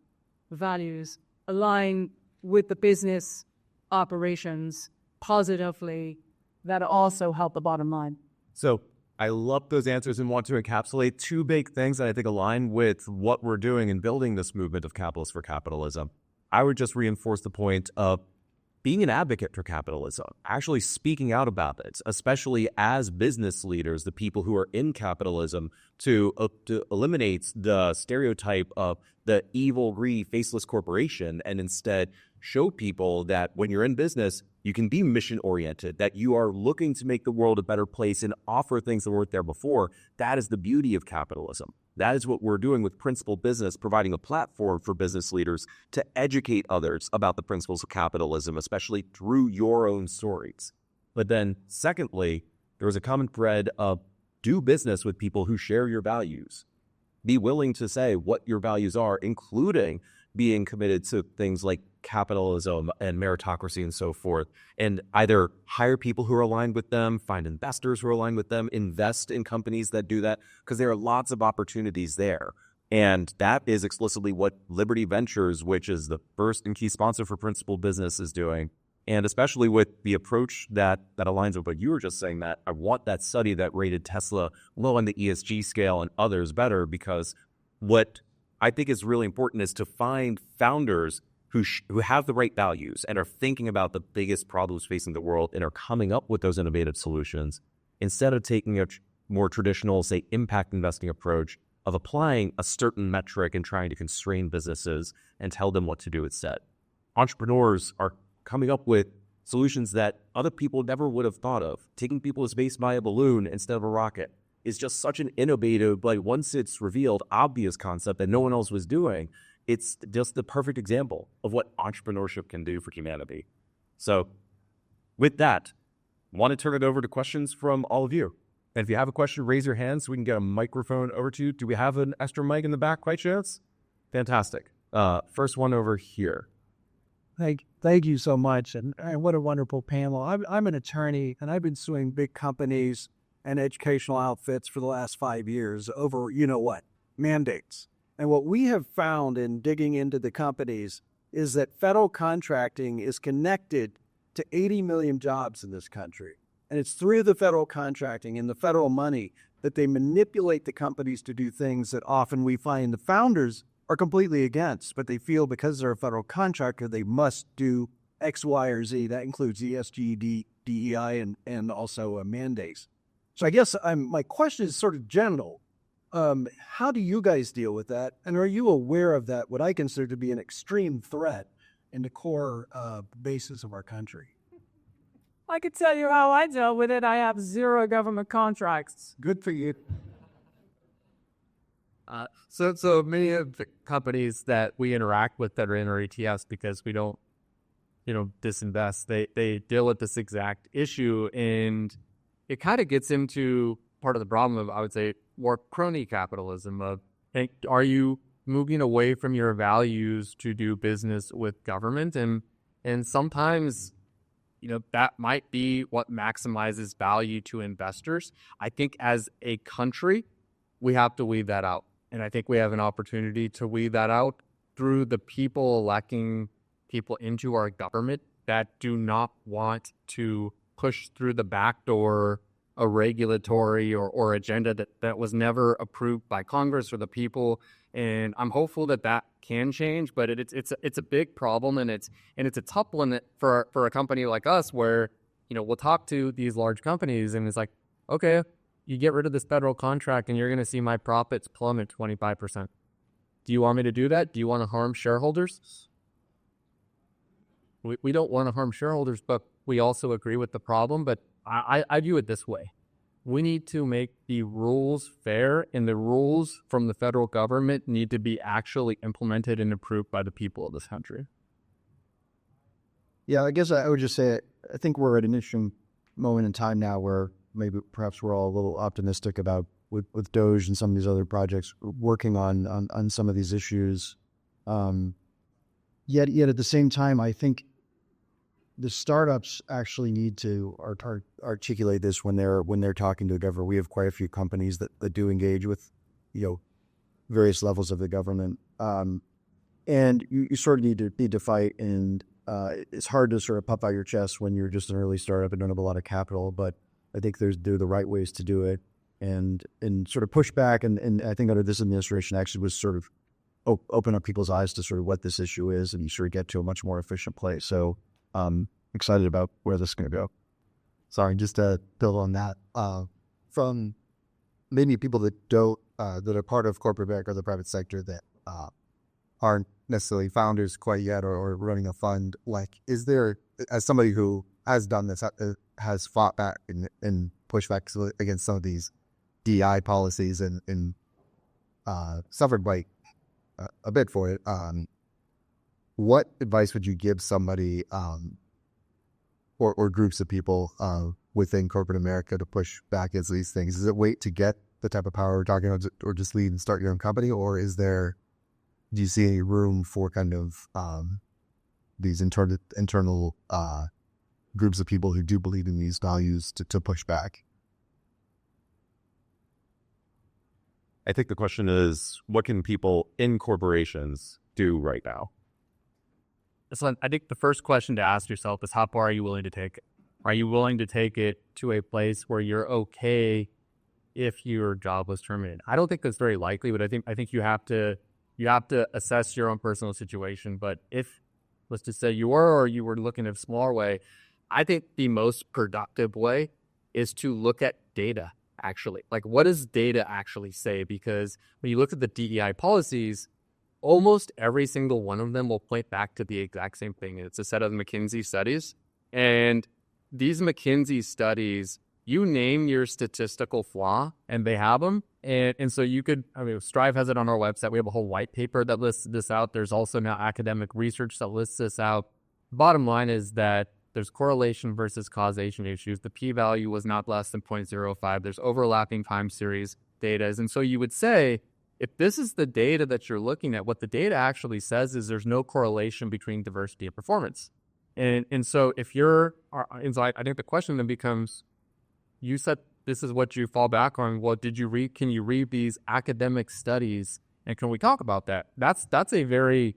values align with the business operations positively that also help the bottom line. So I love those answers and want to encapsulate two big things that I think align with what we're doing in building this movement of capitalists for capitalism. I would just reinforce the point of being an advocate for capitalism, actually speaking out about it, especially as business leaders, the people who are in capitalism, to eliminate the stereotype of the evil, faceless corporation and instead show people that when you're in business, you can be mission-oriented, that you are looking to make the world a better place and offer things that weren't there before. That is the beauty of capitalism. That is what we're doing with Principled Business, providing a platform for business leaders to educate others about the principles of capitalism, especially through your own stories. But then, secondly, there is a common thread of do business with people who share your values. Be willing to say what your values are, including being committed to things like capitalism and meritocracy and so forth, and either hire people who are aligned with them, find investors who are aligned with them, invest in companies that do that, because there are lots of opportunities there. And that is explicitly what Liberty Ventures, which is the first and key sponsor for Principled Business, is doing. And especially with the approach that aligns with what you were just saying, that I want that study that rated Tesla low on the ESG scale and others better, because what I think is really important is to find founders who have the right values and are thinking about the biggest problems facing the world and are coming up with those innovative solutions, instead of taking a more traditional, say, impact investing approach of applying a certain metric and trying to constrain businesses and tell them what to do instead. Entrepreneurs are coming up with solutions that other people never would have thought of. Taking people to space by a balloon instead of a rocket is just such an innovative, like once it's revealed, obvious concept that no one else was doing. It's just the perfect example of what entrepreneurship can do for humanity. So with that, I want to turn it over to questions from all of you. And if you have a question, raise your hand so we can get a microphone over to you. Do we have an extra mic in the back by chance? Fantastic. First one over here. Thank you so much. And what a wonderful panel. I'm an attorney, and I've been suing big companies and educational outfits for the last 5 years over, mandates. And what we have found in digging into the companies is that federal contracting is connected to 80 million jobs in this country. And it's through the federal contracting and the federal money that they manipulate the companies to do things that often we find the founders are completely against, but they feel because they're a federal contractor, they must do X, Y, or Z. That includes ESG, DEI, and also mandates. So I guess my question is sort of general. How do you guys deal with that? And are you aware of that, what I consider to be an extreme threat in the core basis of our country? I could tell you how I dealt with it. I have 0 government contracts. Good for you. So many of the companies that we interact with that are in our ETFs, because we don't, disinvest, they deal with this exact issue, and it kind of gets into part of the problem of, I would say, more crony capitalism of, hey, are you moving away from your values to do business with government? And sometimes, that might be what maximizes value to investors. I think as a country, we have to weed that out. And I think we have an opportunity to weed that out through the people electing people into our government that do not want to push through the back door a regulatory or agenda that was never approved by Congress or the people. And I'm hopeful that can change, but it's a big problem, and it's a tough one for a company like us, where we'll talk to these large companies and it's like, okay, you get rid of this federal contract and you're going to see my profits plummet 25%. Do you want me to do that? Do you want to harm shareholders? We don't want to harm shareholders, but we also agree with the problem. But I view it this way. We need to make the rules fair, and the rules from the federal government need to be actually implemented and approved by the people of this country. Yeah, I guess I would just say I think we're at an interesting moment in time now where maybe perhaps we're all a little optimistic about with Doge and some of these other projects working on some of these issues. Yet at the same time, I think the startups actually need to articulate this when they're talking to the government. We have quite a few companies that do engage with, various levels of the government, and you sort of need to fight. And it's hard to sort of puff out your chest when you're just an early startup and don't have a lot of capital. But I think they're the right ways to do it, and sort of push back. And I think under this administration actually was sort of open up people's eyes to sort of what this issue is, and you sort of get to a much more efficient place. So excited about where this is going to go. Sorry, just to build on that, from maybe people that don't, that are part of corporate America or the private sector that aren't necessarily founders quite yet or running a fund, like, is there, as somebody who has done this, has fought back and pushed back against some of these DI policies and suffered by a bit for it, what advice would you give somebody or groups of people within corporate America to push back against these things? Is it wait to get the type of power we're talking about, or just lead and start your own company? Or do you see any room for kind of these internal groups of people who do believe in these values to push back? I think the question is, what can people in corporations do right now? So I think the first question to ask yourself is, how far are you willing to take it? Are you willing to take it to a place where you're okay if your job was terminated? I don't think that's very likely, but I think you have to assess your own personal situation. But if, let's just say you were looking at a smaller way, I think the most productive way is to look at data, actually. Like, what does data actually say? Because when you look at the DEI policies, almost every single one of them will point back to the exact same thing. It's a set of McKinsey studies. And these McKinsey studies, you name your statistical flaw and they have them. And so you could, Strive has it on our website. We have a whole white paper that lists this out. There's also now academic research that lists this out. Bottom line is that there's correlation versus causation issues. The p-value was not less than 0.05. There's overlapping time series data. And so you would say, if this is the data that you're looking at, what the data actually says is there's no correlation between diversity and performance. And so if I think the question then becomes, you said this is what you fall back on. Well, can you read these academic studies, and can we talk about that? That's a very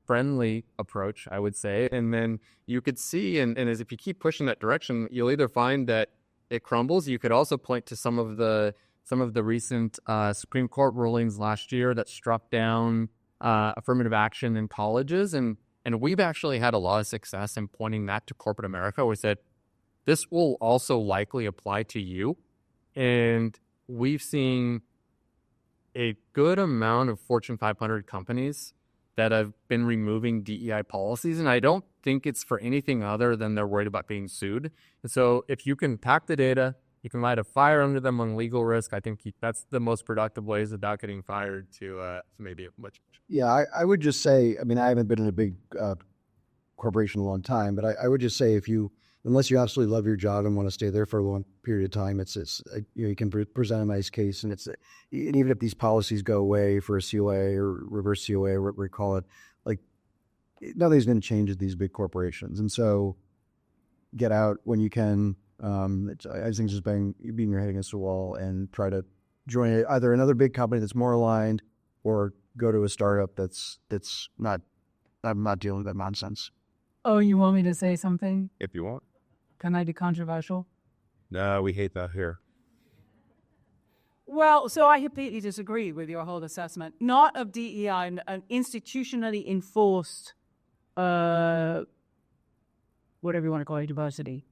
friendly approach, I would say. And then you could see, and as if you keep pushing that direction, you'll either find that it crumbles. You could also point to some of the recent Supreme Court rulings last year that struck down affirmative action in colleges. And we've actually had a lot of success in pointing that to corporate America. We said, this will also likely apply to you. And we've seen a good amount of Fortune 500 companies that have been removing DEI policies. And I don't think it's for anything other than they're worried about being sued. And so if you can pack the data, you can light a fire under them on legal risk. I think that's the most productive ways without getting fired to maybe much. Yeah, I would just say, I haven't been in a big corporation in a long time, but I would just say, unless you absolutely love your job and want to stay there for a long period of time, you can present a nice case, and even if these policies go away for a COA or reverse COA, or what we call it, like, nothing's going to change at these big corporations. And so get out when you can. I think just being your head against the wall and try to join either another big company that's more aligned, or go to a startup that's not dealing with that nonsense. Oh, you want me to say something? If you want. Can I be controversial? No, we hate that here. Well, so I completely disagree with your whole assessment. Not of DEI, an institutionally enforced, whatever you want to call it, diversity,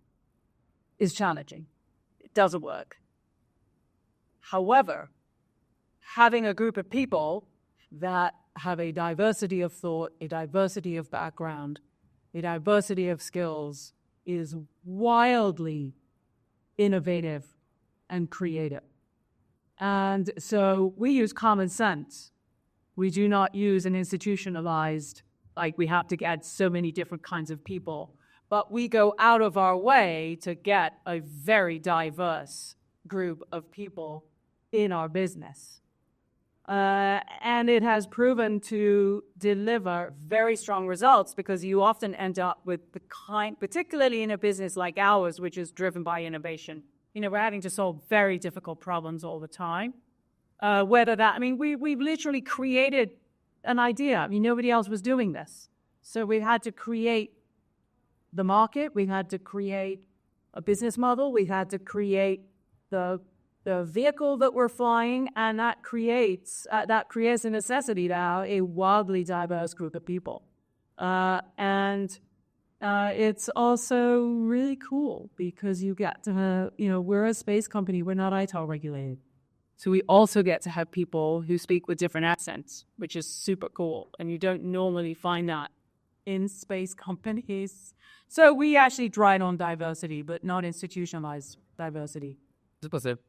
is challenging. It doesn't work. However, having a group of people that have a diversity of thought, a diversity of background, a diversity of skills is wildly innovative and creative. And so we use common sense. We do not use an institutionalized, like we have to get so many different kinds of people. but we go out of our way to get a very diverse group of people in our business. And it has proven to deliver very strong results, because you often end up with the kind, particularly in a business like ours, which is driven by innovation. We're having to solve very difficult problems all the time. We've literally created an idea. Nobody else was doing this. So we had to create the market. We had to create a business model. We had to create the vehicle that we're flying, and that creates a necessity to have a wildly diverse group of people. And it's also really cool because you get to, we're a space company. We're not ITAR regulated. So we also get to have people who speak with different accents, which is super cool. And you don't normally find that in space companies. So we actually drive on diversity, but not institutionalized diversity.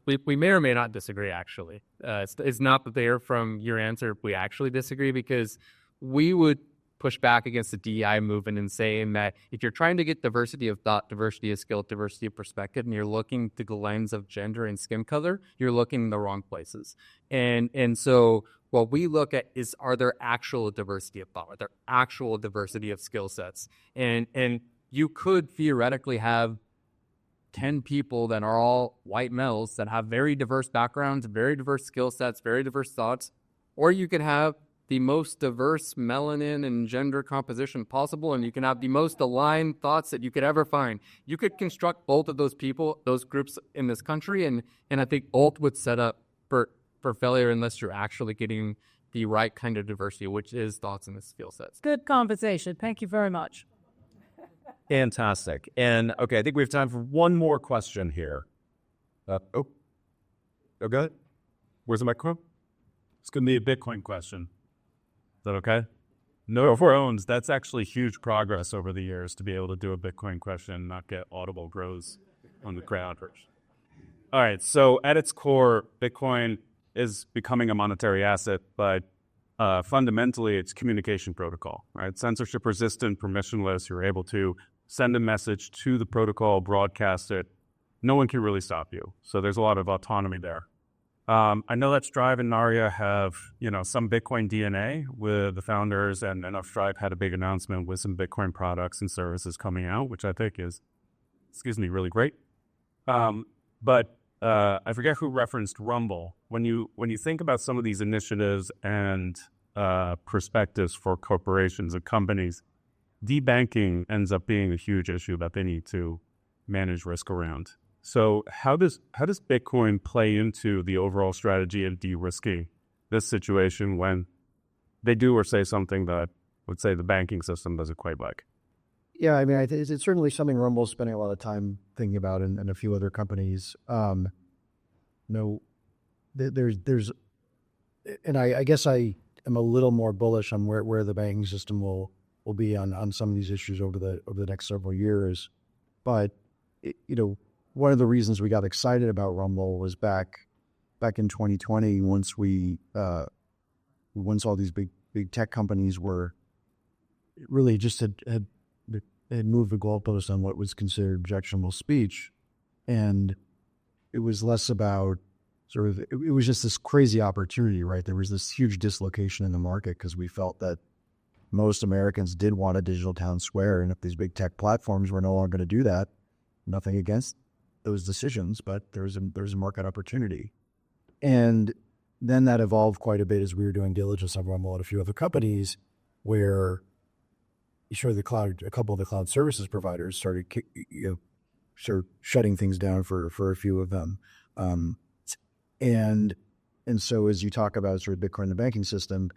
We may or may not disagree, actually. It's not clear from your answer if we actually disagree, because we would push back against the DEI movement and saying that if you're trying to get diversity of thought, diversity of skill, diversity of perspective, and you're looking through the lens of gender and skin color, you're looking in the wrong places. And so what we look at is, are there actual diversity of thought? Are there actual diversity of skill sets? And you could theoretically have 10 people that are all white males that have very diverse backgrounds, very diverse skill sets, very diverse thoughts, or you could have the most diverse melanin and gender composition possible, and you can have the most aligned thoughts that you could ever find. You could construct both of those people, those groups in this country, and I think both would set up for failure unless you're actually getting the right kind of diversity, which is thoughts and skill sets. Good conversation. Thank you very much. Fantastic. And okay, I think we have time for one more question here. Go ahead. Where's the microphone? It's going to be a Bitcoin question. Is that okay? No, for owns, that's actually huge progress over the years to be able to do a Bitcoin question and not get audible grows on the crowd. All right, so at its core, Bitcoin is becoming a monetary asset, but fundamentally it's communication protocol, right? Censorship resistant, permissionless. You're able to send a message to the protocol, broadcast it. No one can really stop you. So there's a lot of autonomy there. I know that Strive and Narya have, some Bitcoin DNA with the founders, and enough Strive had a big announcement with some Bitcoin products and services coming out, which I think is, really great. But I forget who referenced Rumble. When you think about some of these initiatives and perspectives for corporations and companies, debanking ends up being a huge issue that they need to manage risk around. So how does Bitcoin play into the overall strategy of de-risking this situation when they do or say something that would say the banking system doesn't quite like? Yeah, it's certainly something Rumble's spending a lot of time thinking about, and a few other companies. There's, and I guess I am a little more bullish on where the banking system will be on some of these issues over the next several years. But one of the reasons we got excited about Rumble was back in 2020, once all these big tech companies were really just had moved the goalpost on what was considered objectionable speech, and it was less about it was just this crazy opportunity, right? There was this huge dislocation in the market because we felt that most Americans did want a digital town square, and if these big tech platforms were no longer going to do that, nothing against those decisions, but there's a market opportunity. And then that evolved quite a bit as we were doing diligence on Rumble and a few other companies, where a couple of the cloud services providers started shutting things down for a few of them. And so as you talk about Bitcoin and the banking system,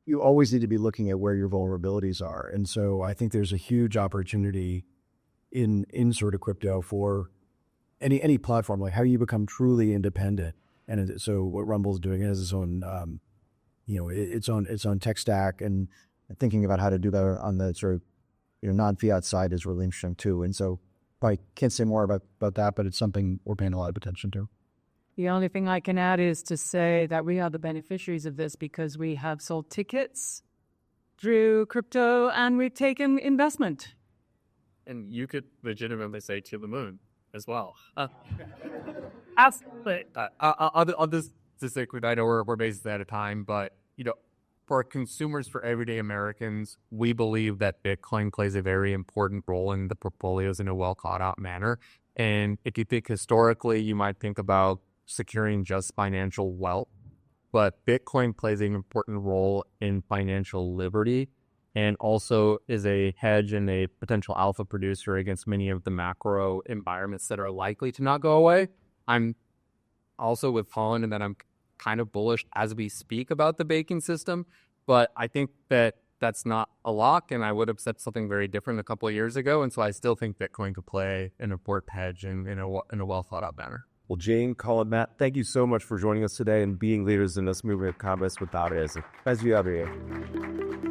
you always need to be looking at where your vulnerabilities are. And so I think there's a huge opportunity in crypto for any platform. Like, how do you become truly independent? And so what Rumble's doing is its own, its own tech stack, and thinking about how to do that on the non-fiat side is really interesting too. And so I can't say more about that, but it's something we're paying a lot of attention to. The only thing I can add is to say that we are the beneficiaries of this because we have sold tickets through crypto and we've taken investment. and you could legitimately say to the moon as well. Absolutely. I'll just say quick. I know we're basically out of time, but for consumers, for everyday Americans, we believe that Bitcoin plays a very important role in the portfolios in a well thought out manner. And if you think historically, you might think about securing just financial wealth, but Bitcoin plays an important role in financial liberty and also is a hedge and a potential alpha producer against many of the macro environments that are likely to not go away. I'm also with Colin in that I'm kind of bullish as we speak about the banking system, but I think that that's not a lock, and I would have said something very different a couple of years ago, and so I still think Bitcoin could play an important hedge in a well thought out manner. Well, Jane, Colin, Matt, thank you so much for joining us today and being leaders in this movement of commerce without it. As you have here.